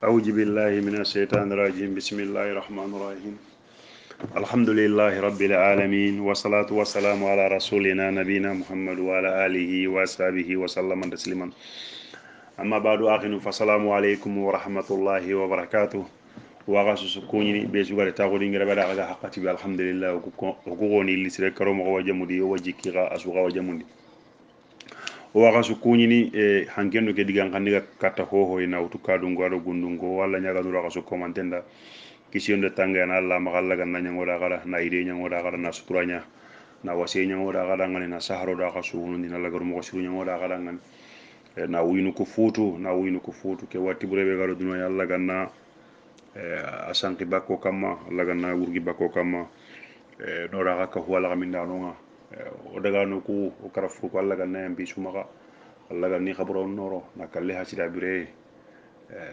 أعوذ بالله من الشيطان الرجيم بسم الله الرحمن الرحيم الحمد لله رب العالمين والصلاة والسلام على رسولنا نبينا محمد وعلى آله وصحبه وسلم تسليما أما بعد آخر فالسلام عليكم ورحمة الله وبركاته وغاسو سكوني بيسوغا تاغودي غير بدا غا حقتي الحمد لله وكوني اللي سري كروم وجمودي وجيكيغا اسوغا وجمودي waga su kuñini hankendo ke digan kandiga katta hoho ina utu kadungo ado gundungo walla nyaga nura su komantenda kisiyon de tanga na Allah magalla gan nanya ngoda gara na ide nya ngoda gara na suturanya na wase nya ngoda gara ngani na saharo da ka su hunundi na lagar mo ko nya ngoda gara ngani na winu ko futu ke watti burebe garo duna yalla ganna asanki bakko kamma Allah ganna wurgi bakko kamma no raga ka huwala minda nonga o daga no ku o karafu ko Allah ganna yambi sumaga Allah ganni khabro noro na kalle hasida bire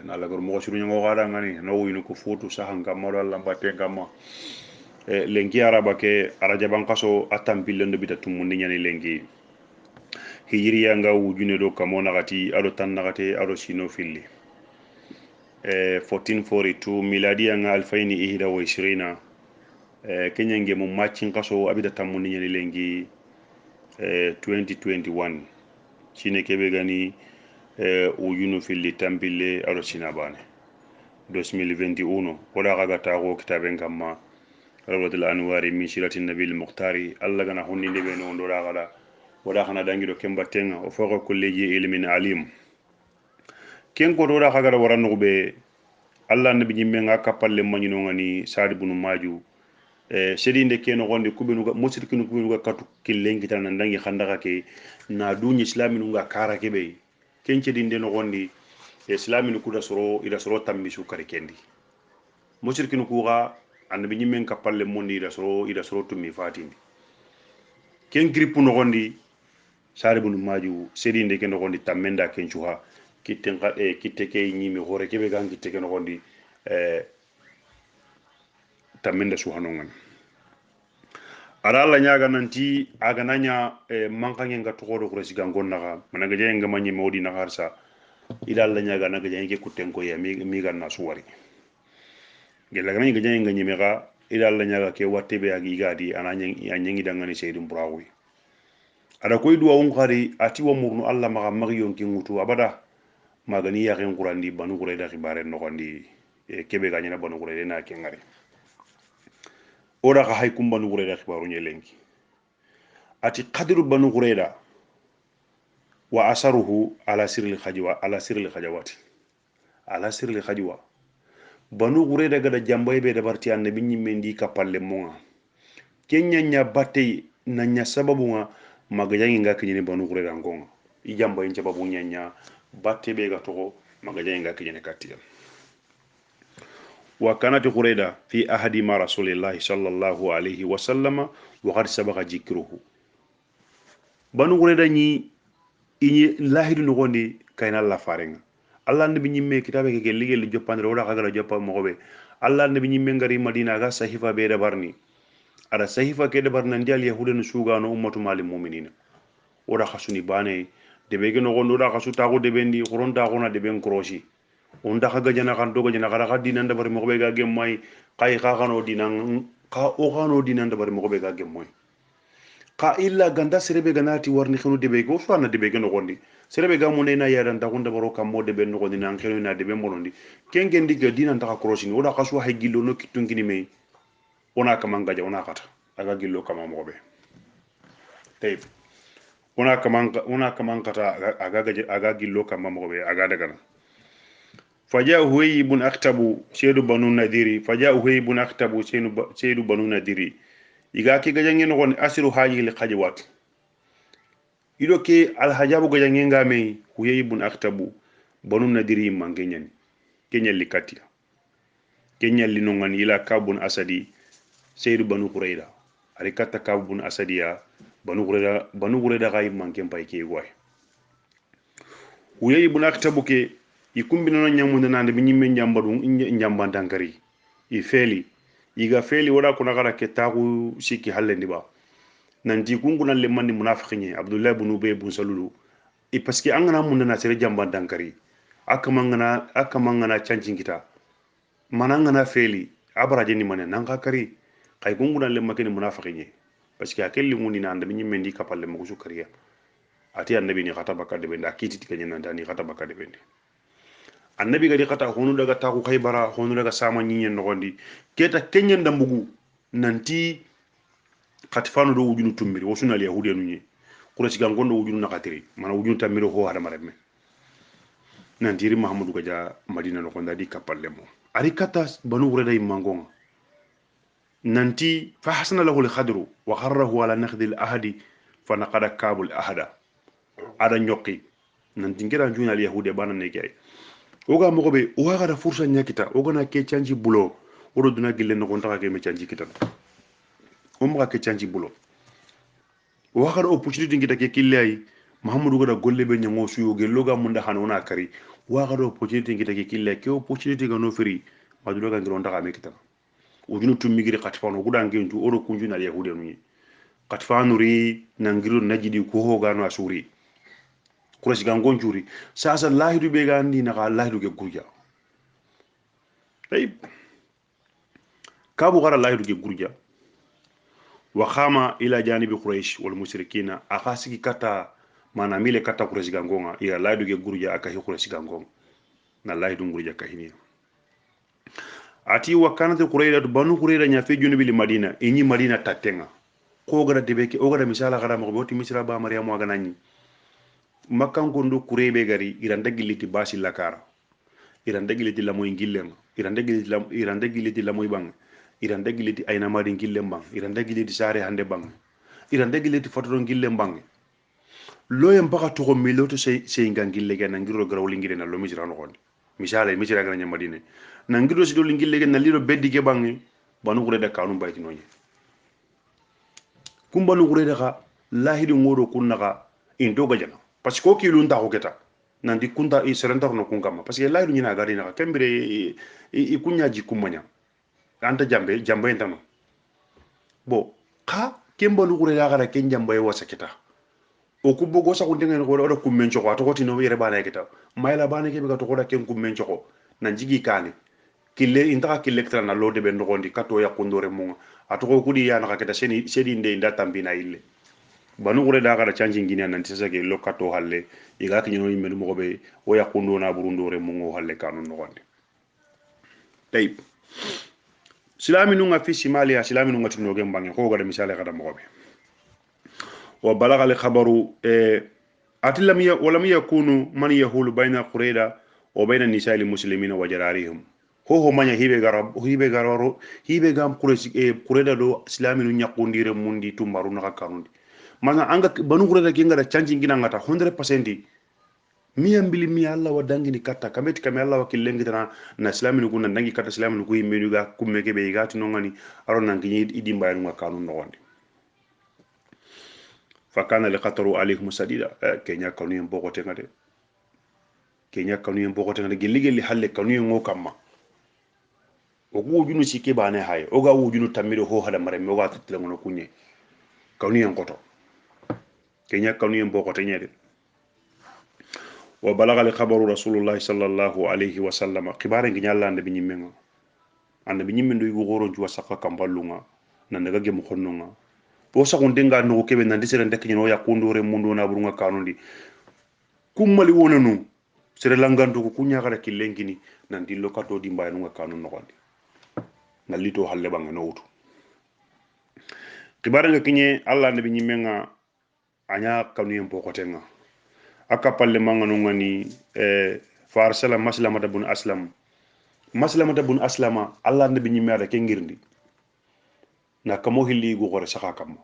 na lagor mo suru ngo gada ngani no winu ko futu sahan kamma do Allah batte kamma lenki araba ke araja bankaso atam billendo bitatum mun nyani lenki hijriya nga wujune do kamo nagati ado tan nagate ado sino filli 1442 miladiya nga alfaini ihda wa ishirina kenyange mo matchin kaso abida tamuni nyani lengi 2021 shine kebe gani uyunu filli tambille ado sinabane 2021 wala gaga tago kitaben kamma rawdatul anwari min shiratin nabil muqtari alla gana honni ndebe no ndo ragala wala khana dangido kembatenga o foko kolleji ilmin alim ken ko do da kaga waran be alla nabi nyimme nga kapalle manyino ngani sadi bunu maju sedinde keno gonde kubinu ga musrikinu kubinu ga katu killengi tan ndangi khandaka ke na dunyi islaminu nga kara kebe kenche dinde no gondi islaminu kuda soro ida soro tammisu kare kendi musrikinu kuga annabi nyimme kapalle mondi ida soro tummi fatindi ken gripu no gondi sari bunu maju sedinde keno gondi tamenda kenchuha kitten kitte ke nyimi hore kebe gan kitte keno gondi tamenda suhanongan ara alla nyaga nanti aga nanya mankange nga tokodo ko siga gonnaga managa je nga manyi modi na harsa ila alla nyaga naga je ke kutten ko ya mi ganna suwari gella gana nga je nga nyimega ila alla nyaga ke watte be agi gadi ananyi dangani seydum brawi ada koy duwa on khari ati wa murnu alla maga magiyon ki ngutu abada magani ya ken qurandi banu qurayda khibare no gondi kebe ganyina banu qurayda na ke ngari ora ka hay kum banu qurayda khibaru nyelengi ati qadru banu qurayda wa asaruhu ala sirri khajwa banu qurayda gada jambay be da barti annabi nyimmendi kapalle monga kenya nya batte nanya sababu nga magajangi nga kinyene banu qurayda ngonga i jambay sababu nyanya batte be ga to magajangi nga kinyene katiya وكانت قريدة في أحد ما رسول الله صلى الله عليه وسلم وقد سبق ذكره بنو قريدة ني إني لاهد نغني كاين الله فارنغ الله نبي نيمي كتابه كي ليغي لي جوبان رودا غاغا جوبا مغوبه الله نبي نيمي غاري مدينة غا صحيفة بيد برني ada sahifa ke de barna ndial yahuda no suga no ummatu mal mu'minina oda khasuni bane de be geno gondo da khasu tago de bendi qoronta gona de ben kroshi on da khaga jana kan dogo jana kala khadina nda bari mo be ga gem moy kay kha khano dinan ka o khano dinan nda bari mo be ga gem moy ka illa ganda serebe ganati warni khunu de be go so na de be geno gondi serebe ga mo neena yadan ta gonda baro kam mo de ben no gondi nan khelu na de be monondi kengen diga dinan ta kroshi oda khasu hay gillo no kitungini me ona kama ngaja ona kata aga gillo kama mo be tayib ona kama kata aga gillo kama mo be aga daga فجاء هوي بن أكتبو سيد بنو نذيري فجاء هوي بن أكتبو سيد بنو نذيري يغاكي غجاني نغون أسرو هاي لخجوات يدوكي الحجاب غجاني نغامي هوي بن أكتبو بنو نذيري من كنيا لكاتيا كنيا لنغان إلى كابون أسدي سيد بنو قريدا أريكاتا كابون أسديا بنو قريدا غايب من كن بايكي غواي هوي بن أكتبو كي ikumbi no nyamunde nande bi nyimme njambadu njamban tankari I feli iga feli wada kuna gara ke tagu siki hallendi ba nanti kunguna le mandi munafiqinye abdullah ibn ubay ibn salulu I parce que angana mun na sere jamban tankari akamangana chancin kita manangana feli abaraje ni manen nanga kari kay gunguna le makene munafiqin parce que akelli nguni na andabi nyimendi kapalle mo su kariya ati annabi ni khata bakade bende akiti tikanya nanda ni khata bakade bende annabi gadi khata honu daga taku khaybara honu daga sama nyinyen nogondi keta kenyen dambugu nanti khatifanu do wujunu tumbiri wosuna al yahudiya nunye kurasi gangondo wujunu nakatiri mana wujunu tamiro ho hada maremme nantiri mahamadou gaja madina no konda di kapalle mo ari kata banu wureda imangonga nanti fa hasana lahu al-khadru wa kharrahu ala naqdi al-ahdi fa naqada kabul ahada ada nyoki nanti ngira juna al yahudiya bana ne gay oga mo be o ga da fursa nyakita oga na ke canji bulo odo duna gille no gonta ke me canji kita o mo ke canji bulo o ga da opportunity ngita ke killay mahamadou gada golle be nyango suyo ge loga munda hanona kari wa ga da opportunity ngita ke killay ke opportunity ga no firi madulo ga ngiro ndaka me kita ujunu tummigiri katifano guda ngentu odo kunjuna al yahudiya nuni katifano ri nangiro najidi ko hoga no asuri kurasi gangon juri sasa lahidu be gandi na lahidu ge gurja tay kabu gara lahidu ge gurja wa khama ila janibi quraish wal mushrikina akhasiki kata mana mile kata kurasi gangonga ila lahidu ge gurja akahi kurasi gangon na lahidu gurja kahini ati wa kanat qurayda banu qurayda nya fe junubi li madina inyi madina tatenga ko gara debeke o gara misala gara mo boti misra ba maryam wa ganani makkan gondo kurebe gari iranda giliti basi lakara iranda giliti lamoy ngillem iranda giliti lamoy bang iranda giliti ayna madi ngillem bang iranda giliti sare hande bang iranda giliti fotoro ngillem bang loyem baka to ko miloto sey ngangille gena ngiro garawli ngire na lo misra no gonde misala misra gara nya madina nangiro si do ngille gena liro beddi ge bang banu qurayda kanu bayti noye kumbanu qurayda ka lahidu ngodo kunnaga indo gajana parce que kilun ta hoketa nandi kunta i serentar no kungama parce que lahidu nyina gari na kembere i kunya ji kumanya anta jambe entano bo ka kembanu qurayda gara ken jambe wasa kita o kubbo go sa ko dengen ko do kummen choko to kotino yere bana kita mayla bana ke be to ko da ken kummen choko nan jigi kani kille intaka kille ktra na lode be ndogondi kato ya kundore munga atoko kudi ya na kita sedi inde inda tambina ille banu gure da gara chanji ngini nan tisa ke lokato halle iga ke nyino yimbe mo be o ya kundo na burundore mungo halle kanu ndogondi tayib silami nunga fi simalia silami nunga tinoge mbange ko gara misale kada mo be wa balagha al khabaru atilam ya walam yakunu man yahulu bayna qurayda wa bayna nisaa al muslimina wa jararihim ho manya hibe gam qurayda do silami nu nyakundire mundi tumbaru na kanundi mana anga banu qurayda kinga da chanji ngina ngata 100% miyambili mi Allah wa dangini kata kameti kame Allah wa kilengi tana na silami nu kunna dangi kata silami nu kuyi menu ga kummeke be igati no ngani aron nangi idi mbayru nga kanun no wonde fakana li qataru alayhim sadida kenya kanu yem bokote ngade kenya kanu yem bokote ngade gelli halle kanu yem ngokama o ko wujunu sike bane hay o ga wujunu tamiro ho hada mare me o ga tutle ngono kunye kanu yem koto kenya kanu yem bokote nyede wa balagha li khabaru rasulullah sallallahu alayhi wa sallam khibare ngi nyalla ande bi nyimmenga ande bi nyimmen do yugo goro ju wasaka kamballunga nan daga gem khonnunga bo sakon denga no kebe nan disere ndek nyino yakundore mundo na burunga kanundi kummali wonanu sere langanto ko kunya gara kilengini nan dillo kato di mbay no kanun no gonde nalito halle banga no wutu khibare nga kinye alla nabi nyimenga anya kanu yem bokotenga aka palle manga no ngani farsala maslamata bun aslama alla nabi nyimera ke ngirndi na kamo hilli go gore saka kamo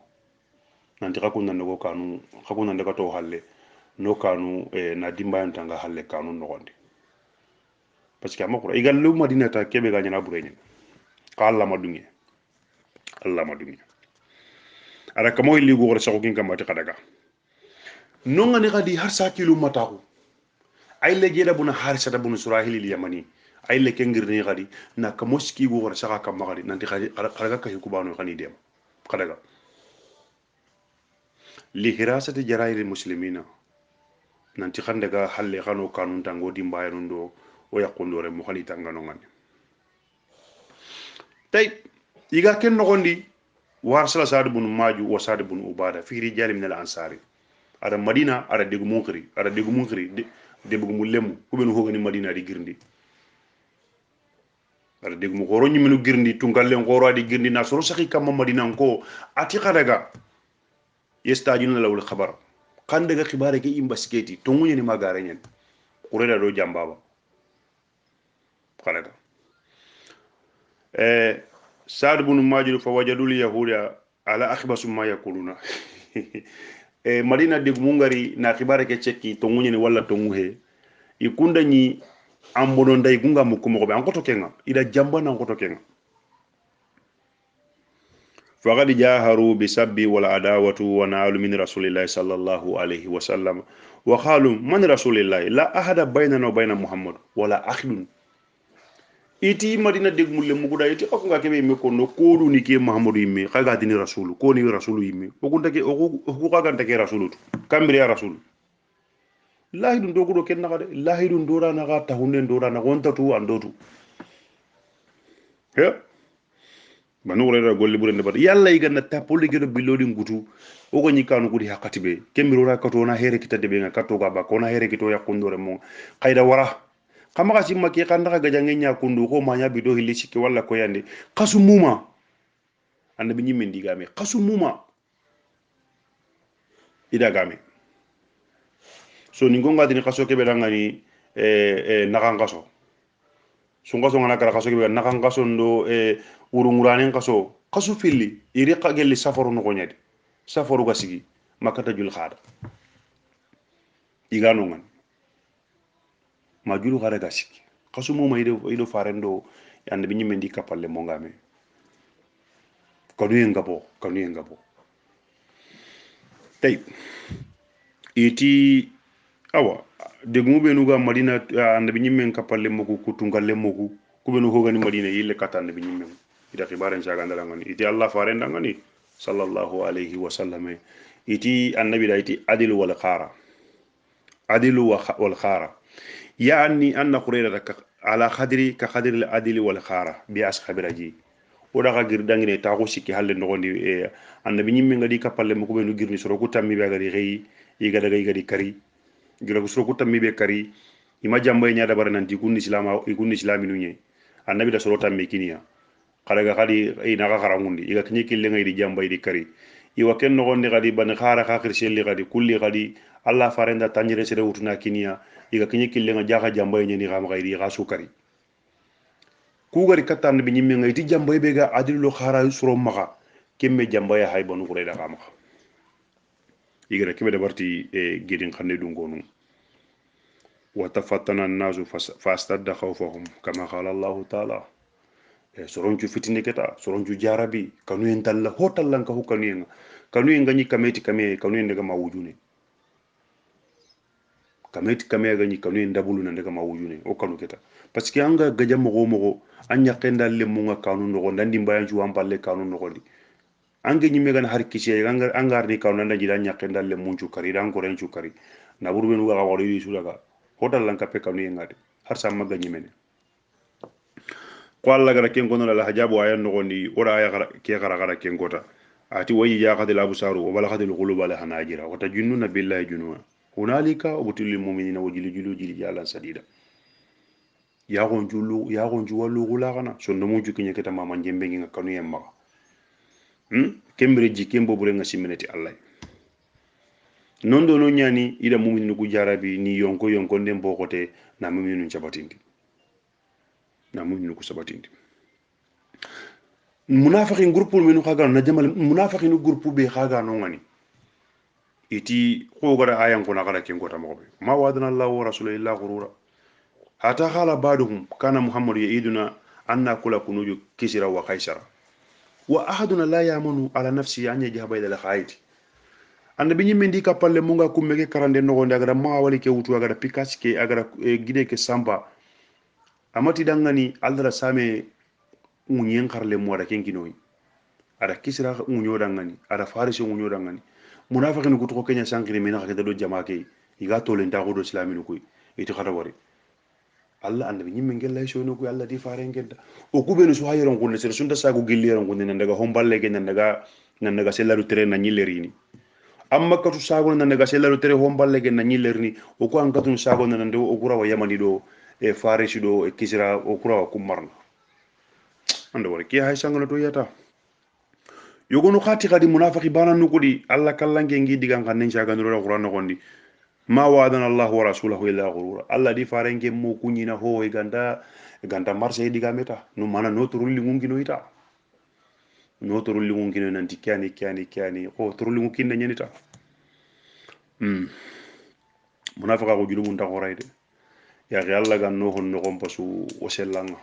nanti kakuna ndo kanu kakuna ndo to halle no kanu na dimba ntanga halle kanu no gonde parce que amakura igal lu madina ta kebe ga nyana burenye Allah madungi ara kamo hilli go gore sako ginga mati kadaga no ngani kadi har sakilu mataku ay le jeda buna harisa da buna surahili li yamani ay le kengirni kadi na kamo ski go gore saka kam kadi nanti kadi kadaga ka hikubano kani dem kadaga li hirasati jarairi muslimina nanti khande ga halle khano kanun tango di mbayron do o yakundore mo khali tangano ngani tay iga ken nogondi warsala sa'd ibn maju wa sa'd ibn ubada fi rijal min al ansari ada madina ada degu munkri ada degu munkri de bugu lemu kubenu hogani madina di girndi ada degu mu goro nyimenu girndi tungallen goro adi girndi na soro sakhi kam madina ko ati khadaga yestajuna lawul khabar kan daga khibare ke imbasketi to ngunyeni magare nyen kureda do jambaba khadaga sa'd ibn majid fa wajadul yahuda ala akhbasu ma yaquluna madina degu mungari na khibare ke cekki to ngunyeni walla to nguhe ikunda ni ambono nday gunga mukumo be ankoto kenga ida jamba na ankoto kenga faqad jaharu bisabbi wal adawatu wa na'alu min rasulillahi sallallahu alayhi wa sallam wa qalu man rasulillahi la ahada baynana wa bayna muhammad wala akhidun iti madina deg mulle muguda iti ko nga kebe me ko no kodu ni ke muhammadu yimme kaga dini rasulu ko ni rasulu yimme o kunta ke o kaga take rasulu kambiri ya rasulu lahidun dogudo ken naga de lahidun dora naga tahunde dora na wonta tu andotu he manu wala golle burende bad yalla yiganna tapoli gedo bilodi ngutu o ko nyikanu gudi hakati be kembiro ra kato na here kitade be nga kato ga ba ko na here kito yakundore mo kayda wara kama ka simma ke kan daga gajange nya kundu ko ma nya bido hilli sikki walla ko yande kasumuma annabi nyimmen digame kasumuma ida game so ni gonga dini kaso kebe dangani nakan kaso sun kaso ngana kara kaso kebe nakan kaso ndo urunguranen kaso kaso filli iri qagelli safaru no gonyade safaru gasigi makata jul khada igano ngan ma julu khada gasigi kaso muma ido farendo yande binyi mendi kapalle mo ngame kanu ngabo tay iti awa degmu be nuga madina annabi nyimmen kapalle mogu kutungalle mogu kubenu hogani madina yille kata annabi nyimmen ida khibaren jaga ndalangani iti allah farenda ngani sallallahu alayhi wa sallam iti annabi da iti adilu wal khara adilu wal khara yani anna qurayra ala khadri ka khadri al adli wal khara bi ashabi raji o daga girdangine ta ko sikki halle nogondi annabi nyimmen ngadi kapalle mogu be nu girni soro ko tammi be gadi reyi yiga daga yiga di kari gira ko soro ko tammi be kari ima jambay nyaada bare nan di kunni islami nunye annabi da soro tammi kiniya kadaga kadi ina ga kharangundi iga kinyi kille ngai di jambay di kari iwa ken no gondi kadi ban khara khakhir shelli kadi kulli kadi allah farenda tanjire sere wutuna kiniya iga kinyi kille nga jaga jambay nyeni ga ma ga sukari ku gari katan bi nyimme ngai di jambay be ga adilu khara soro maka kemme jambay hay banu kureda ga maka igara kibe da barti gidin khande dun gonu wa tafattana an-nasu fastadda khawfahum kama qala allah ta'ala soroncu fitine keta soroncu jarabi kanu en talla hotallan ka hukanu en kanu en gani kameti kame kanu en daga mawujune kameti kame gani kanu en dabulu nan daga mawujune o kanu keta parce que anga gaja mogo anya kendal le munga kanu no ndandi mbayan ju ampalle kanu no gondi ange nyimme gan har kisi anga ni kanu nan jida nya kendal le munju kari dan ko renju kari na buru benu ga wari su daga hotallan ka pe kanu en ngade har samma ganyi mene ko alla gara ken gono la hajabu ayan no gondi ora aya gara ke gara ken gota ati wayi ya qadil absaru wa balaghatil qulub ala hanajira wa tajunnuna billahi jununa hunalika ubutul mu'minina wajili jili jalan sadida ya gon juwalu gula kana so no mu jukinya keta mama jembe ngi kanu yemma kembre ji kembo bure nga siminati allah non do no nyani ida mu'minu ku jarabi ni yonko ndem bokote na mu'minu chabatindi na mu'minu ku sabatindi munafiqin groupe menu khaga na jamal munafiqin groupe be khaga no ngani iti ko gara ayan ko nakara ken gota mo be ma wadana allah wa rasulullah ghurura hata khala baduhum kana muhammad yaiduna anna kula kunuju kisira wa kaisara wa ahaduna la yamanu ala nafsi an yajhaba ila al-khayti annabi nyimbe ndi kapalle munga kummeke karande no gonde agara ma wali ke wutu agara pikas ke agara gide ke samba amati dangani aldara same unyen karle mo ada kenkinoy ada kisra unyo dangani ada farisi unyo dangani munafiqin ko to kenya sankri mena ka do jamaake iga to len ta godo islaminu koy iti khada wari alla annabi nyimme ngella so no ko alla di fare ngenda o kubenu so hayron kunne ser sunda sago gilliron kunne nan daga homballe ke nan daga sellaru tere na nyillerini amma katu sago nan daga sellaru tere homballe ke na nyillerni o ko an katu sago nan do o kura wa yamani do e farisi do e kisra o kura wa kumarna anda wari ki hay sangana to yata yogonu khati khadi munafiki bana nukudi alla kallange ngi digan kan nen caga ndoro qur'an no gondi ma wa'adana allah wa rasuluhu illa ghurura alla di farenge mo kunyina ho e ganda marse diga meta no mana no turulli ngungino ita no turulli ngungino nanti kyani o turulli ngukinna nyenita munafika ko julumun ta qorayde ya ga alla gan no hon no kompasu o sellanga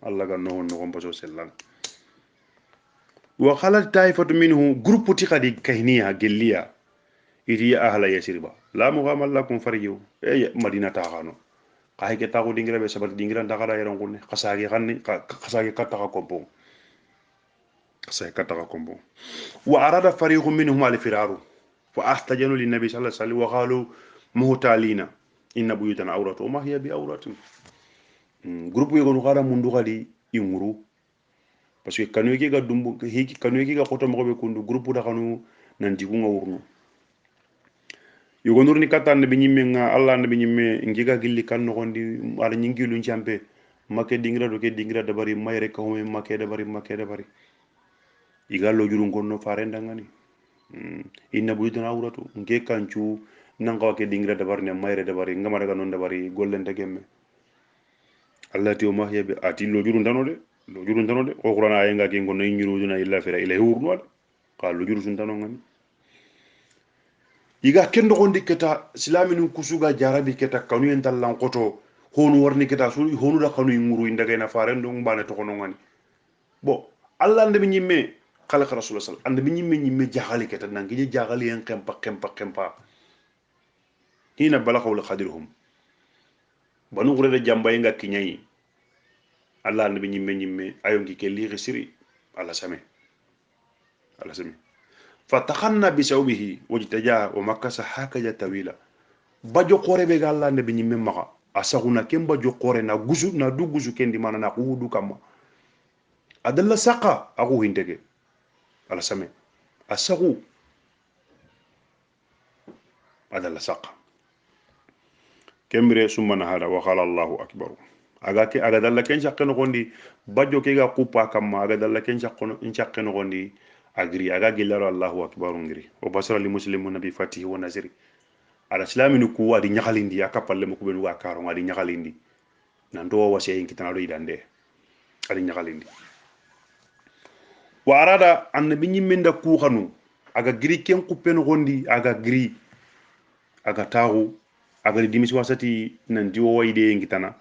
alla gan no hon no kompasu o sellanga wa khalat taifatu minhu groupe ti khadi kahniya gelliya iti ahla yasriba la mughamal lakum farju e madina ta khano kay ke tagu dingira be sabat dingira ndakara yaron kunne khasagi khanni khasagi katta ka kompo khasagi katta ka kompo wa arada fariqun minhum al firaru fa ahtajanu lin nabi sallallahu alaihi wasallam wa qalu muhtalina inna buyutana awratu wa ma hiya bi awratin groupe yego no khara mundu khadi inguru parce que kanu yake ga dumbu hiki kanu yake ga khoto mo be kundu groupe da kanu nan digu nga wurnu yugo nurni katan be nyimme nga allah ne be nyimme ngiga gilli kan no gondi ala nyingilu nchampe make dingira do ke dingira da bari mayre ko me make da bari igalo jurun gonno farenda ngani inna buyutana awratu nge kanchu nanga ke dingira da bari ne mayre da bari ngama daga non da bari gollente gemme allah ti o mahya be ati lo jurun tanode lo jurun tanode o qur'ana ay nga ke ngono nyiruduna illa fira ila hurnu ka lo juru sun tanon ngani iga kendo gondi keta islaminu kusuga jarabi keta kanu en tallan qoto honu warni keta su honu da kanu nguru indaga na farendo mbane to kono ngani bo allah ande nyimme khala rasul sallallahu ande nyimme jahali keta nangi jahali en kempa hina balaghu qadirhum banu gure jamba nga kinyai allah ande nyimme ayongi ke li siri ala same fatakhanna bisawbihi wajtaja wa makasa hakaja tawila bajo qore be galla ne be nyimme maka asaguna kem bajo qore na gusu na du gusu kendi mana na kudu kama adalla saqa aku hindege ala same asagu adalla saqa kembre sumana hada wa qala allahu akbar aga dalla ken chakkeno gondi bajo ke ga kupa kama aga dalla ken chakkeno gondi agri aga gillaro allahu akbar ngiri o basara li muslimun bi fatihi wa nazri ala islaminu ku adi nyakalindi akapalle mo kubenu wa karo adi nyakalindi nan do wase yin kitana do idande adi nyakalindi wa arada annabi nyiminda ku khanu aga giri ken kupeno gondi aga giri aga tagu aga dimisi wasati nan diwo wayde yin kitana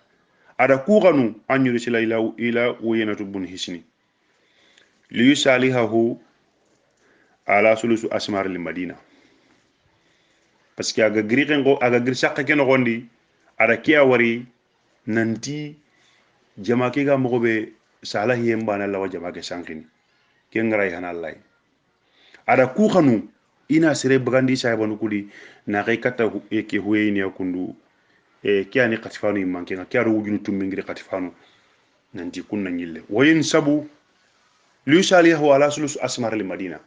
ada ku khanu anyuru sila ila wayenatu bun hisni li yusalihu ala sulusu asmar li madina parce que aga giri kengo aga giri sakka ken gondi ada kiya wari nanti jama ke ga mogobe sala hiyembana lawa jama ke sankini ken ngaray hanallay ada ku khanu ina sere bagandi saybanu kudi na kay kata ke huweyni akundu e kiani qatifanu imanke nga kiaro wujunu tummi ngiri qatifanu nanti kunna nyille wayin sabu li salihu ala sulusu asmar li madina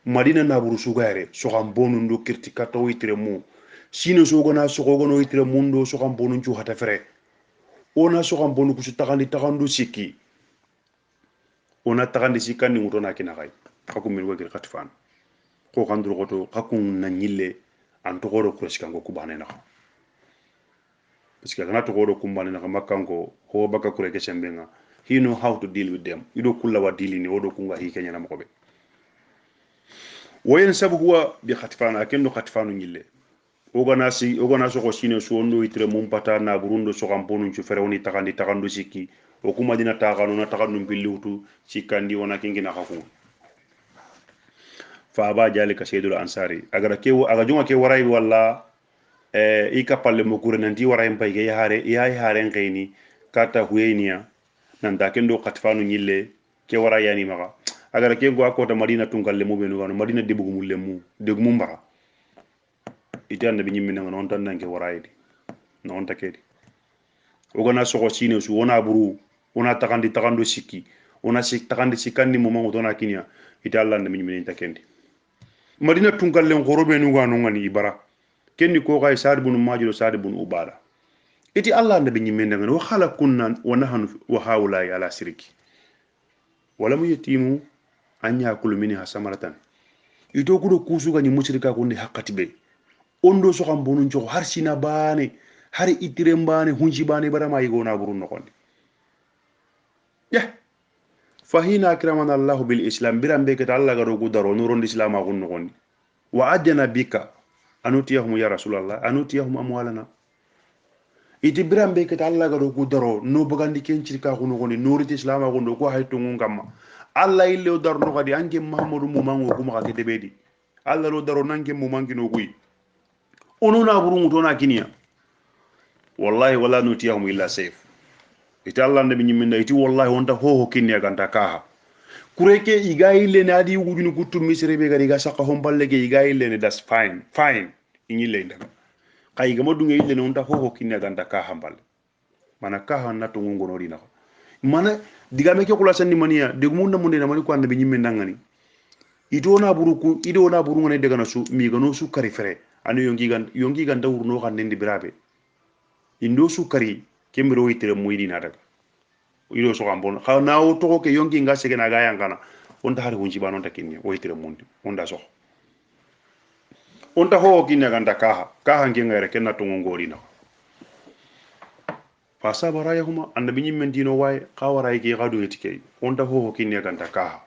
na buru sugare so kan bonu ndo kirti kata witre mu sino so gona so gono witre mundo so kan bonu ju hata fere ona so kan bonu ku su tagandu sikki ona tagandi sikani nguto na kina kay kakum min wagir khatifan ko kan dur goto kakun na nyille an to goro ko sikango ku bane na parce que kana to goro ku bane na makango ho baka kure ke sembenga he know how to deal with them ido kulla wa dilini odo kunga hi kenya na mokobe woyen sabu huwa bi khatifana akendo khatifanu nyille ogana so ko sine so ndo itre mum pata na burundo so kamponu ci ferewni takandi sikki o kuma dina tagano na tagandu billutu sikandi wona kingina khafu fa ba jalika sayyidul ansari agara kewo aga jonga ke waray walla e kapalle mo kure nanti waray mbay ge hare ngeni kata huyenia nan da kendo khatifanu nyille ke waray yani maka agara ke go akota madina tungal le mo benu gano madina debugo mulle mu deg mu mbara ite annabi ñimme nanga non tan nanke warayidi non takedi ogana sogo sine su wona buru wona takando sikki wona sik takandi sikandi mo mango dona kinya ite Allah annabi ñimme takendi madina tunkallen khorobe nu ga no ngani ibara kenni ko kay sadi bunu majiro sadi bunu ubada iti Allah annabi ñimme nanga wa khalaqunna wa nahnu wa haula ala sirki wala mu yetimu an yakulu minha samaratan ito kudo kusu ga ni musrika ko ndi haqqati be ondo so xam bonun jox har sina bane har itire mbane hunji bane barama yigo na burun nokondi ya fahina akramana Allah bil islam birambe ke Allah ga rogu daro nuron islam agun nokondi wa adna bika anutiyahum ya rasulullah anutiyahum amwalana iti birambe ke Allah ga rogu daro no bagandi ken cirka ko nokondi nuriti islam agun do ko hayto ngamma Allah ille o daro no gadi ange muhammadu mu mango kuma ka kete bedi Allah ro daro nange mu mangino guyi onona burungu tona kiniya wallahi wala nutiyahum illa sayf ita Allah nabi nyimminda iti wallahi wonta hoho kinniya ganta kaha kureke iga ille ne adi wujunu kuttu misre be gadi ga saka hon balle ge iga ille ne das fine inyi le ndaga kay ga modunga ille ne wonta hoho kinniya ganta kaha balle mana kaha na to ngono dina mana diga me ke kula sanni maniya de mun na mun de na mani ko annabi nyimminda ngani ito na buruku ido na burungu ne daga na su mi gano su kari fere anu yongi gan dawurno kan nendi birabe indo su kari kembiro yitere moyidi na daga ido so gambon ha na o to ke yongi nga sege na ga yankana on ta hari hunji banon ta kinni o yitere mundi on da so on ta ho kinni ganda kaha ngenga rek na to ngori na fa sabara yahuma annabi nyimmen dino way qawara yi gadu yetike on ta ho kinni ganda kaha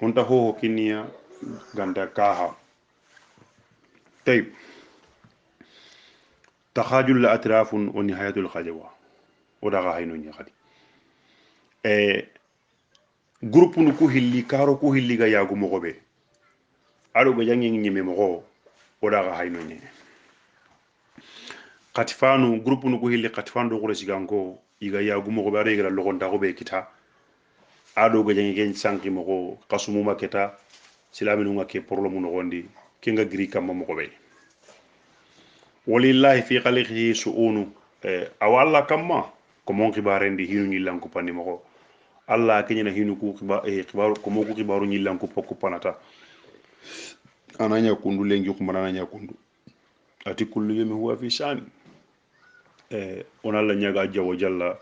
on ta ho kinni ganda kaha طيب تخاجل الأطراف ونهاية الخجوة ودا غاينو ني خدي groupe nu ku hilli karo ku hilli ga yagu mo gobe ado ga jangi ngi me mo oda ga hayno ni katifanu groupe nu ku hilli katifanu do ko sigango iga yagu mo gobe ado iga logonda go be kita ado ga jangi gen sanki mo kasumu maketa silaminu ngake problème no gondi kinga giri kam mo gobe walillahi fi khaliqihi su'unu awalla kamma ko mon khibarendi hinu nyilan ko pandi mo Allah kenyana hinu ku khibaru ko mo ku khibaru nyilan ko pokko panata ananya kundu lengi ko mananya kundu ati kullu yawmi huwa fi shan onalla nyaga jawo jalla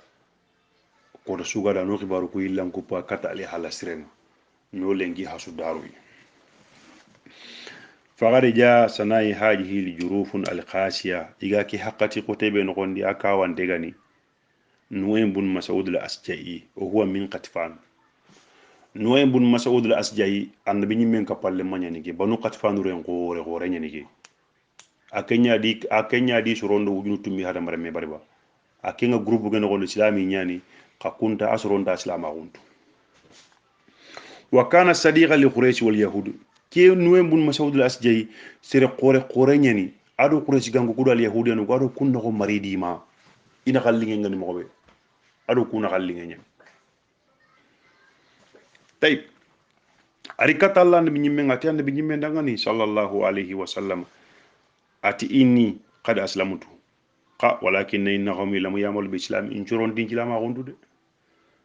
ko to sugada no khibaru ko yilan ko pa kata ali halasren no lengi hasu daru fagari ja sanai hajihi li jurufun alqasiya igaki haqqati qutaybe no gondi akawan degani nuwayn bun mas'ud al-asja'i wa huwa min qatfan nuwayn bun mas'ud al-asja'i annabi nyimmen kapalle manyani ge banu qatfan ren gore nyani ge akenya di surondo wujunu tummi hada marame bariba akenga groupe gene gondo islami nyani qakunta asronda islama guntu wa kana sadiqa li quraish wal yahud ke nuwen bun mas'ud al-asja'i sere qore nyani ado quraish gango kudal yahudiyan ado kunno ko maridi ma ina kallinge ngani mo be ado kuna kallinge nyani tayib arikata Allah nabi nyimme ngati nabi nyimme ndangani sallallahu alaihi wasallam ati inni qad aslamtu qa walakin innahum lam ya'malu bi islam in juron din kilama gondude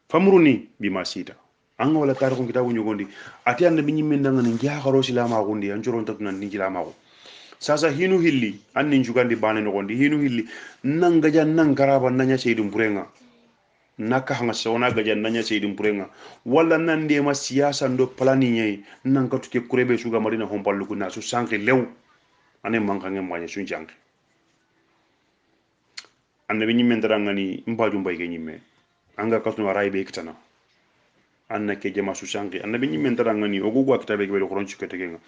famruni bima sita anga wala kar ko kitabu nyogondi ati nabi nyimme ndangani ngiya kharo silama gondi an juron tak nan din kilama go sasa hinu hilli anni njugandi bane no gondi hinu hilli nanga jan nan garaba nanya seydum burenga naka hanga sona gajan nanya seydum burenga wala nan de ma siyasa ndo plani nyai nan ka tuke kurebe suga marina hompallu kuna su sanki lew ane manka ngem wanya sun janki annabi nyimme ndarangani mbaju mbayge nyimme anga katuna raybe kitana anna ke jama su sanki annabi nyimme ndarangani ogugo kitabe ke be ko ronchu ketegenga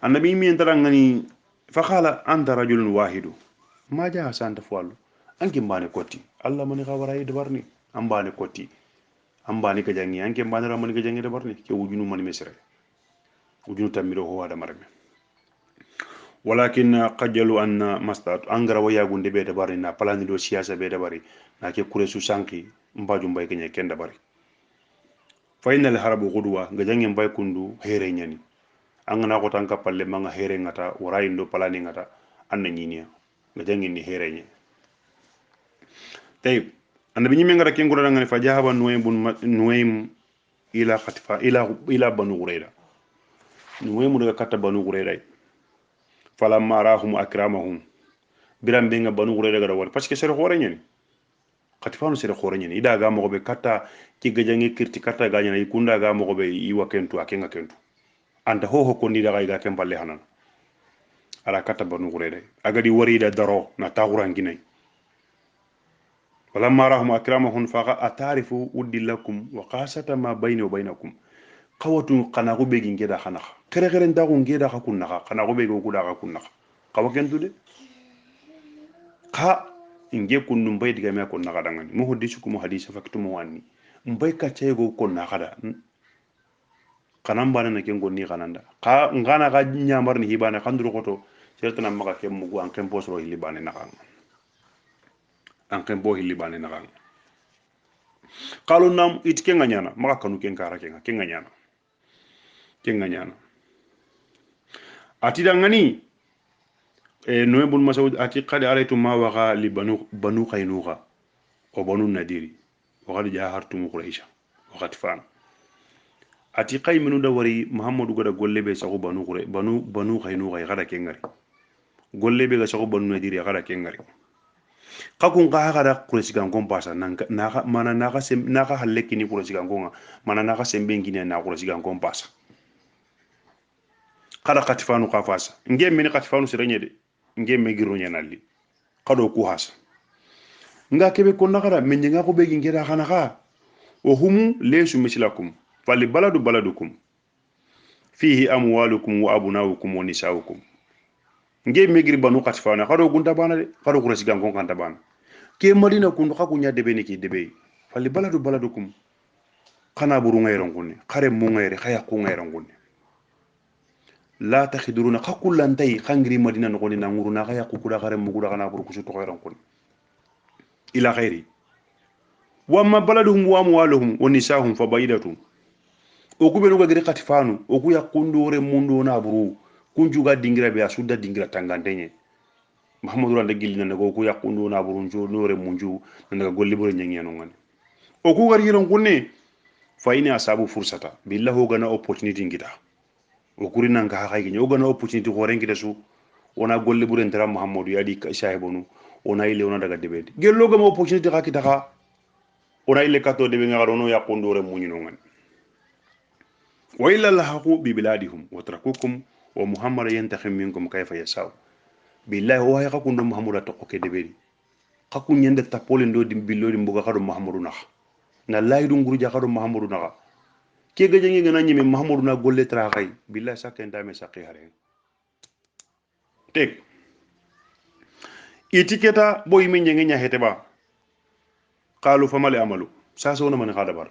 annabi nyimme ndarangani fakhala anta rajulun wahidu ma ja santa fwalu anke mbane koti Allah mani khawara yi dabarni ambane koti ambani ka jangi anke mbane ramani ka jangi dabarni ke wujunu mani mesre wujunu tamiro ho wada marame walakin qajalu anna mastat angara waya gunde be dabarni na palani do siyasa be dabari na ke kuresu sanki mbaju mbay kenya ken dabari fa inal harabu gudwa ga jangi mbay kundu here nyani angana ko tan kapalle manga here ngata warayindo palani ngata anna ñiniya nga jangin ni here ñe tayib annabi ñimme ngara ken ngura ngani fa jahaba nuwaym ila khatifa ila banu qurayda nuwaym daga katta banu qurayda falamma rahum akramahum biram be nga banu qurayda gara war parce que sere khore ñeni khatifanu sere khore ñeni ida ga mo be katta ci gajangi kirti katta ga ñana ikunda ga mo be i wakentu akenga kentu anta ho ko ndi daga ga ken balle hanan ala katta banu qurayda agadi warida daro na taquran ginay falamma rahum akramahum fa atarifu udillakum wa qasata ma bayni wa bainakum qawatu qana go begi ngeda khana khere khere ndago ngeda khakunna khana go begi ko da khakunna kawakentu de ka inge kunnu mbay diga me ko nakada ngani mo hodisu ko mo hadisa faktu mo wanni mbay ka ceygo ko nakada kanam bana na kengo ni kananda ka ngana ga nyamar ni hibana khanduru koto sertana maka kem mugu an kem posro hilibane nakang an kem bo hilibane nakang qalu nam it kenga nyana maka kanu ken kara kenga nyana atida ngani noy bun masawud ati qad alaytu ma waqa li banu qaynuqa wa banu nadiri wa qad jahartum quraisha wa qad fan ati qay minu da wari muhammadu gada golle be sago banu qaynuqa gada kengari golle be ga sago banu nadiri gada kengari kakun ka gada quraish gan kon pasa naka mana naka haleki ni quraish gan konga mana naka sembengi ni na quraish gan kon pasa kada katifanu ka fasa nge meni katifanu sirenye de nge megiro nyanali kado ku hasa nga kebe ko nakara men nga ko begi ngeda khana kha wa hum laysu mislakum fal baladu baladukum fihi amwalukum wa abnaukum wa nisaukum nge megiri banu katifanu kado gunta bana de kado kurasi gangon kanta bana ke madina kun ka kunya debe ni ki debe fal baladu baladukum kana buru ngayron kunne khare mu ngayre khaya ku ngayron kunne la takhiduruna khakulantay khangri madina no koni nanguruna khaya kukuda khare muguda kana buru kusu to khayran kun ila khairi wa ma baladuhum wa amwaluhum wa nisahum fa baydatum o kubenu ga giri katifanu o ku yakundore mundo na buru kunjuga dingira be asudda dingira tangandenye muhammadu randa gilina ne go ku yakundo na buru njo nore munju ndaga golli bore nyangeno ngani o ku gar yiron kunne fa ina asabu fursata billahi gana opportunity ngita o kurina nga hakay ngi gana opportunity ko rengi desu ona golle bure ndara muhammadu yadi ka shahibonu ona ile ona daga debedi gello gama opportunity ka kitaka ona ile kato debe ngarono yakundo re munyino ngani wa illa lahaqu bi biladihim wa tarakukum wa muhammad yantakhim minkum kayfa yasau billahi wa ya kundo muhammadu to ko debedi kaku nyende tapole ndo dim billodi mbuga kado muhammadu nakh na laydu nguru ja kado muhammadu nakh ke gajangi ngana nyime muhammadu na golle tra khay billahi sakken dame sakki hare tek etiketa boy min nyenge nya hete ba qalu famali amalu sa so na man khada bar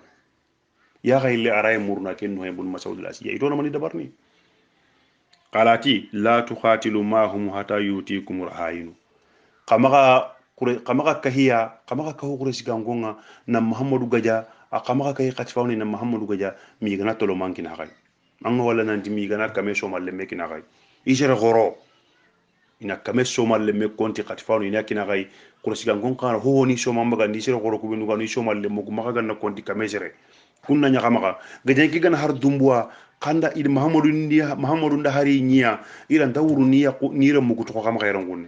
ya khayli aray murna ken no hebul masawd al asiya ito na man dabar ni qalati la tuqatilu ma hum hatta yutikum rahayinu kamaga kahiya kamaga kahu quraish gangonga na muhammadu gaja a kamaga kahi katifawni na muhammadu gaja mi gana tolo mankina kay anga wala nanti mi gana kame so malle mekina kay isere goro ina kame so malle me konti katifawni ina kina kay quraish gangon kan ho ni so mamba gandi isere goro kubinu gani so malle mo kumaga ganna konti kame sere kunna nya kamaga gaja ki gana har dumbwa kanda id muhammadu nda hari nya ila ndawuru niya nira mugu to kamaga yarangunne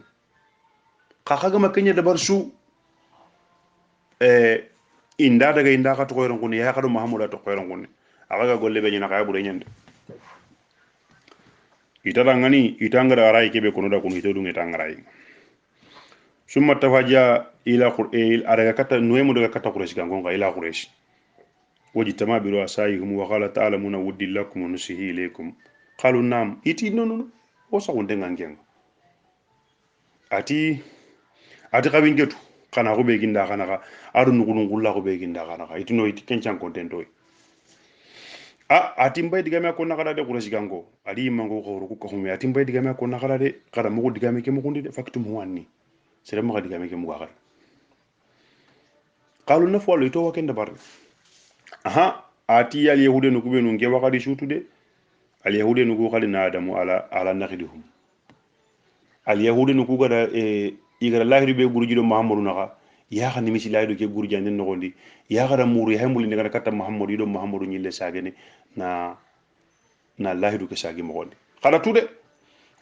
kakaga makenya dabar su inda daga inda ka to koyron kunni ya kadu muhammadu to koyron kunni akaga golle be nyina kaya bure nyande itara ngani itangara arai kebe kono da kunu itodu ngitangara yi summa tafaja ila qur'il araga kata nuemu daga kata quraish gangonga ila quraish waji tamabiru asayhum wa qala ta'ala muna wuddi lakum nusihi ilaykum qalu nam iti no o sagunde ngangen ati kabin getu kana ko be ginda kana ka adu nugulun gulla ko be ginda kana ka itino iti kencan kontento ati mbay digame ko nakala de quraish gango ali mango ko ko ko ati mbay digame ko nakala de kada mo digame ke mo kundi de faktum wanni sere mo digame ke mo ga qalu nafwalu ito wakenda bar ati yal yahude no kubenu nge wakadi shutude al yahudi nugu khalina adamu ala nakhidihum al yahudi nugu gada igara lahidu be gurujido muhammadu naka ya khani misi lahidu ke gurujande no gondi ya gara muru ya hembuli ngana kata muhammadu do muhammadu nyille sagene na lahidu ke sagi mo gondi kada tude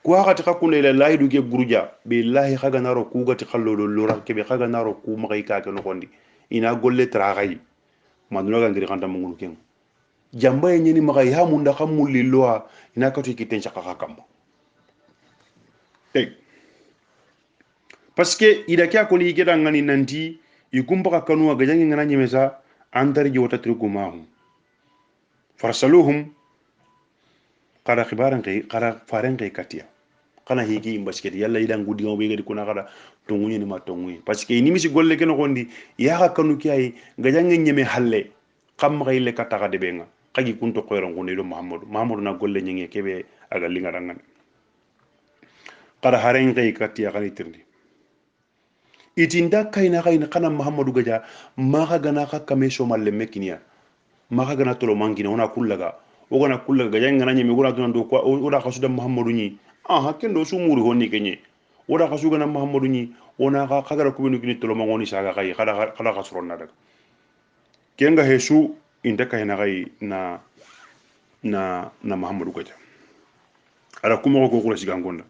ku hakati kakune ila lahidu ke guruja billahi khaga naro ku gati khallo do lora ke be khaga naro ku magay ka ke no gondi ina golle traxay manduna ga ngiri kanta mungunu ken jamba e nyeni maga ya munda kamulli loa ina katu kiten chaka kam tek parce que ida kya ko li geda ngani nanti ikumba ka kanu ga jangi ngana nyemesa antari ji wata triku mahum farsaluhum qara khibaran kay qara faren kay katia kana higi imbasket yalla idan gudi ngo be gadi kuna kada tongunyi ni ma tongunyi parce que ni misi golle ken gondi ya ka kanu kiyai ga jangi nyeme halle kam ga ile kata ga de benga kagi kunto koyron gonde do muhammadu na golle nyenge kebe aga linga dangan qara haren kay katia kan itirndi itinda kayna kana muhammadu gaja maga gana ka kame so malle mekinia maga gana tolo mangina ona kullaga o gana kullaga gaja ngana nyeme gona tunan do ko oda ka suda muhammadu ni aha kendo su muri honni kenye oda ka suga na muhammadu ni ona ka kagara ko binu kini tolo mangoni saga kay kada ka suronna daga kenga hesu inda kayna kay na muhammadu gaja ara kuma ko kula sigan gonda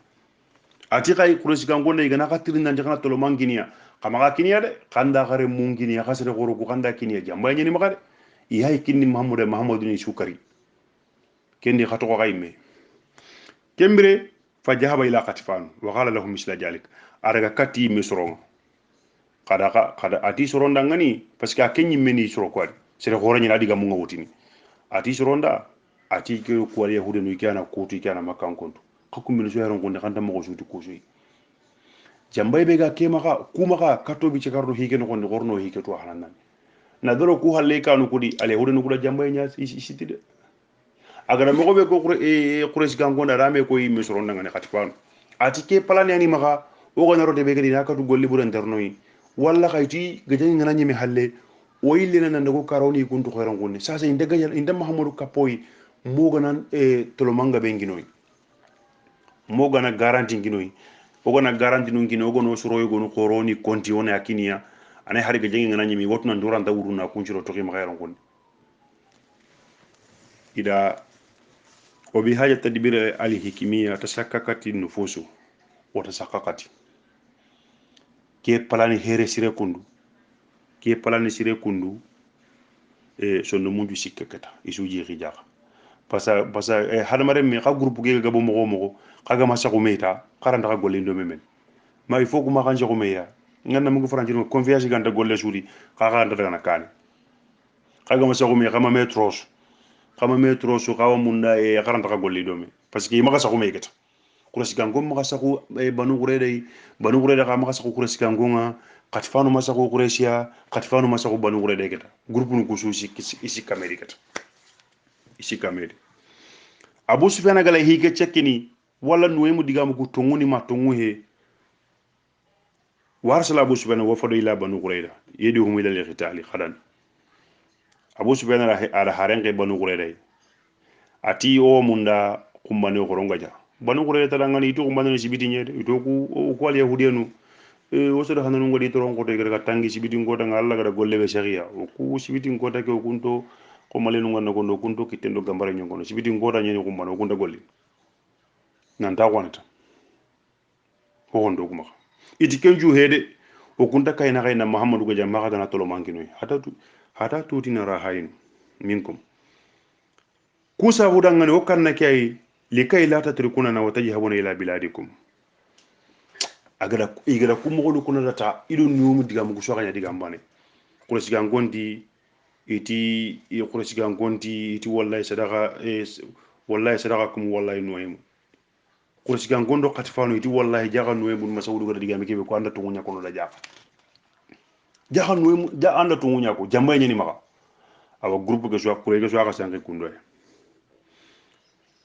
ati kay kuresi gangonda igana katirin nan jana tolo manginia kama kinia de kanda gare munginia kasere goro ku kanda kinia jamba nyani makade ihai kinni mahamudu ni sukari kendi khato ko kayme kembere fajahaba ila qatifan wa qala lahum misla jalik araga kati misron kada ati soronda ngani parce que akenyi meni soro ko sere goro nyina diga munga wutini ati soronda ati ke ko yahude no ikana kutu ikana makankonto kakumino so yaron gonde kanta mo suuti kusuyi jambay be ga kemaka kumaka katobi ci kardo hike no gonde gorno hike to hanan na doro ku halle kanu kudi ale hude no kula jambay nya isitide agara mo be ko quraish gangonda rame ko yi misron ngane khatifan ati ke plan yani maka o gona rote be gadi nakatu golli buran ternoyi walla khayti gajani ngana nyimi halle o yille nan ko karoni kuntu khairan gonne sasa inde gajal inde mahamadou kapoy mo ganan tolo manga be nginoy mo gana garanti nginoy o gana garanti nun ngino gono suro gono koroni konti wona yakiniya anay hari gajangi ngana nyimi wotna nduranta wuruna kunchiro to khima khairan gonne ida وبحاجة تدبير الحكمية تسككت النفوس وتسككت كي بلاني هيري سيري كندو كي بلاني سيري كندو سونو منجو سككتا يسو جيغي جاغ باسا هذا مرة مي خا غروب كي غابو مغو خاغا ما ساكو ميتا قران دا غولي ندو ميمن ما يفوكو ما خانجو ميا ngana mungu franjiro confiance ganda golle suri xaxa nda daga nakani xaga ma saxu mi xama metros kama metro su kawa munda karanta ka golli domi parce que maka saxu me keta kurasi gango maka saxu banu gurede ka maka saxu kurasi gango nga katifanu masaxu kuresia katifanu masaxu banu gurede keta groupe nu kusu isi kameri keta isi kameri abu sufyan gala hike checkini wala nuemu digamu ku tonguni ma tongu he warsala abu sufyan wa fado ila banu gurede yedi hum ila al-qitali khadan abu sufyan ala harenke banu gurede ati o munda kumbane koronga ja banu gurede talangani itu kumbane sibiti nyede itu ku al yahudiyanu o sodo hananu ngodi toron ko tegere tangi sibiti ngota ngalla gara golle be sharia o ku sibiti ngota ke kunto ko malenu ngana ko kunto kitendo gambare nyongono sibiti ngota nyeni kumbane kunta golli nan ta kwanata ko hondo kuma iti kenju hede o kunta kayna muhammadu go jamma kana tolo mankino hata tutina rahayin minkum kusa hudangani o kanna kay likay la tatrikuna na watajhabuna ila biladikum agada igada kumogolu kuna data ido numu diga mugu sokanya diga mbane kuresiga ngondi iti kuresiga ngondi iti wallahi sadaka kum wallahi noyemu kuresiga ngondo katifano iti wallahi jaga noyemu masawudu gada diga mekebe ko anda tungunya kono da jaga noyemu ja anda tungunya ko jambay nyani maka awa groupe ke so kurege so aka sanke kundoy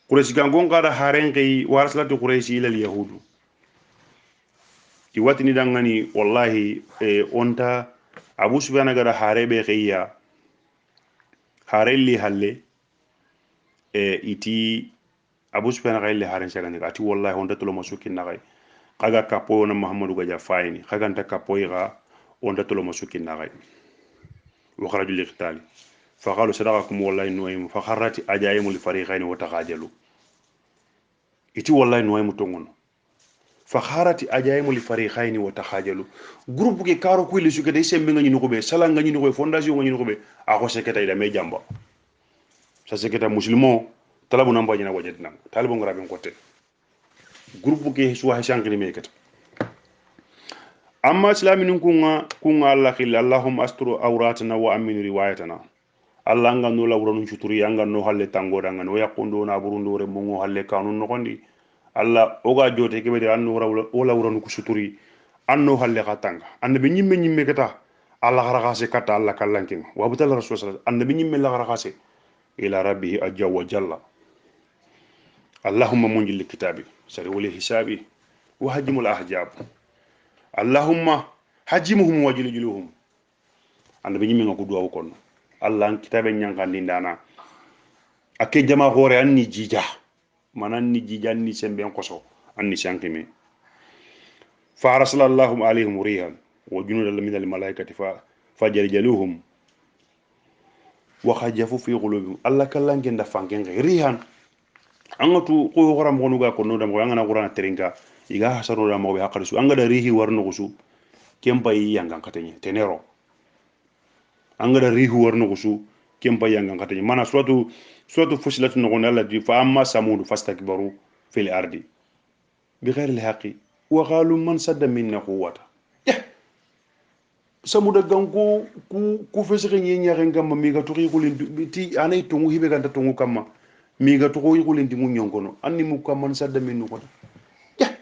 kuresiga ngonga da harengi waraslatu kuresi ila yahudu ti watini dangani wallahi onta abu sufyan gara harebe khiya harelli halle iti Abu Sufyan gaille harin sagani ati wallahi on datulo masukin na gai kaga kapo na Muhammadu gaja fayni kaga nta kapo ga on datulo masukin na gai wa kharaju liqtali fa qalu sadaqakum wallahi nuwaym fa kharrati ajaymu li fariqayn wa taqajalu iti wallahi nuwaym tongon fa kharati ajaymu li fariqayn wa taqajalu groupe ke karo ko li suke de sembe ngani no ko be sala ngani no ko fondation ngani no ko be a ko seketa ida me jamba sa seketa muslimo talabu nan bajina wajadna talibu ngara ben kote groupe ke suwa shankini me kata amma islamin kunga Allah khilla allahumma asturu awratana wa amin riwayatana Allah anga no lawranu chuturi anga no halle tangoda anga no yakundo na burundo re mo halle kanun no kondi Allah oga jote kebe de anno wala lawranu ku suturi anno halle katanga annabi nyimme kata Allah garagase kata Allah kallankin wa butal rasul sallallahu annabi nyimme la garagase ila rabbihi ajja wa jalla اللهم منجل الكتاب سري ولي حسابي وهجم الأحجاب اللهم هجمهم وجلجلهم أنا بني من أقول وكون الله أن كتاب ينقل لنا أكيد جماعة غوري أني جيجا من أني جيجا أني سنبين قصو أني سانكمي فأرسل الله عليهم ريحا وجنود من الملائكة فجلجلوهم وخجفوا في قلوبهم الله كلام كن دفعن كن ريحا angatu ko goram gonu ga ko no dam ngana qur'an teringa iga hasaro da mo be hakarisu anga da rihi warno gusu kempa yanga katenye tenero anga da rihi warno gusu kempa yanga katenye mana suratu fusilat no gona di fa amma samud fastakbaru fil ardi bighayri alhaqi wa qalu man sadda minna quwwata samuda gango ku fesere nyenya ngam mi ga turi kulin ti anay tungu hibe ganta tungu kamma mi ga to ko yulindi mu nyongono anni mu kam man sadda minnu ko ya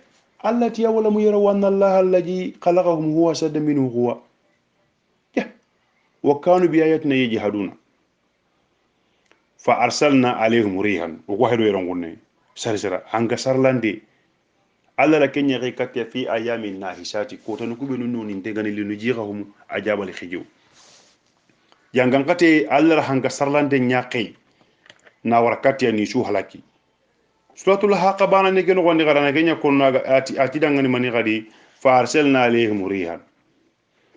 allati wala mu yara wa anna allah alladhi khalaqahum huwa sadda minhu huwa ya wa kanu bi ayatina yajhaduna fa arsalna alaihim rihan wa wahidu yarongonne sarsara hanga sarlande alla la kenya re katya fi ayamin nahisati ko tan ku be nunu ni tegani linu jihahum ajabal khijiw jangan kate alla hanga sarlande nyaqi na warakati ya nishu halaki suratul haqa bana ne geno gondi garana kenya konno ati dangani mani gadi fa arsalna alaihim rihan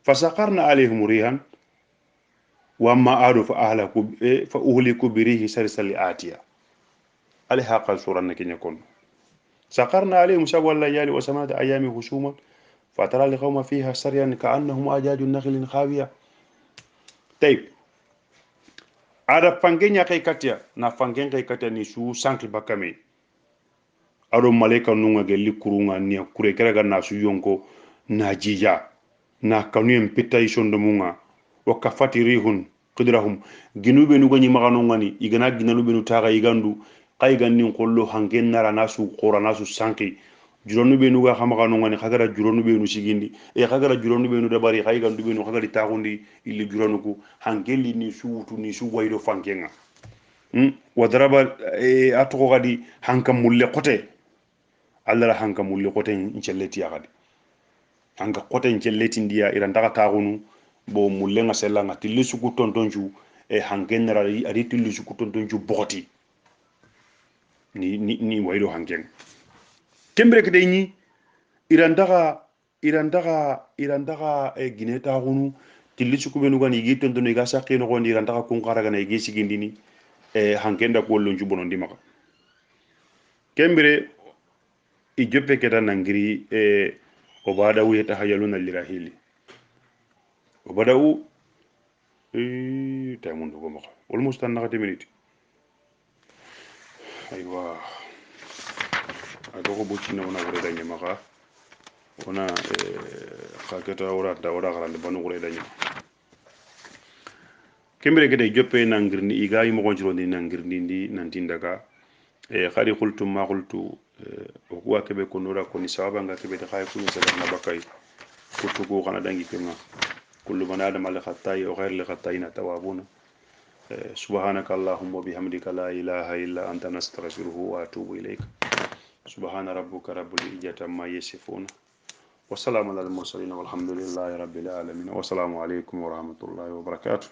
fasaqarna alaihim rihan wa ma adu fa ahlaku fa uhliku birihi sarsal atiya al haqa suran kenya konno سقرنا عليهم سبع الليالي وثمان أيام هشوما فترى القوم فيها سريا كأنهم أعجاز نخل خاوية طيب ada fangenya kay katya na fangen kay katya ni su sanki bakame ado malaika nunga gelli kurunga ni kure kera na su yonko na jija na kanuyem pita ishondo munga wa kafati rihun qidrahum ginube nu gani magano ngani igana ginanu benu taga igandu kay ganni kollo hangen nara nasu qora nasu sanki juronu benu ga xamagano ngani xagara juronu benu sigindi e xagara juronu benu dabari xay gandu benu xagari taxundi illi juronu ku hangeli ni suutu ni su waydo fankenga wadaraba atoko gadi hanka mulle qote alla la hanka mulle qote incelleti gadi hanka qote incelleti ndiya ira ndaka taxunu bo mulle nga sella nga tilli suku tontonju e hanken nara ari tilli suku tontonju bokoti ni waydo hanken kembre kede ni irandaka e gineta gunu tilli suku benu gani gi tontono ga sakki no gondi irandaka kun qaraga na gi sigindini e hankenda ko wollo jubono ndimaka kembre i joppe keta nangiri o bada wu yeta hayaluna lirahili o bada u taymundo ko maka almost tan nakati minute aywa adoko bucina wona wure dañe maka wona khaketa wora da wora garande banu wure dañe kembere kede joppe nangirni igayi mo gonjiro ni nangirni ndi nantindaga khadi qultum ma qultu o kuwa kebe ko nora ko ni sawaba nga kebe de khay kunu saga na bakay kutugo kana dangi kema kullu man adam al khatai o ghayr li khataina tawabuna subhanaka allahumma bihamdika la ilaha illa anta nastaghfiruhu wa atubu ilayk subhana rabbika rabbil izzati amma yasifun wa salamun alal mursalin walhamdulillahi rabbil alamin wa assalamu alaykum wa rahmatullahi wa barakatuh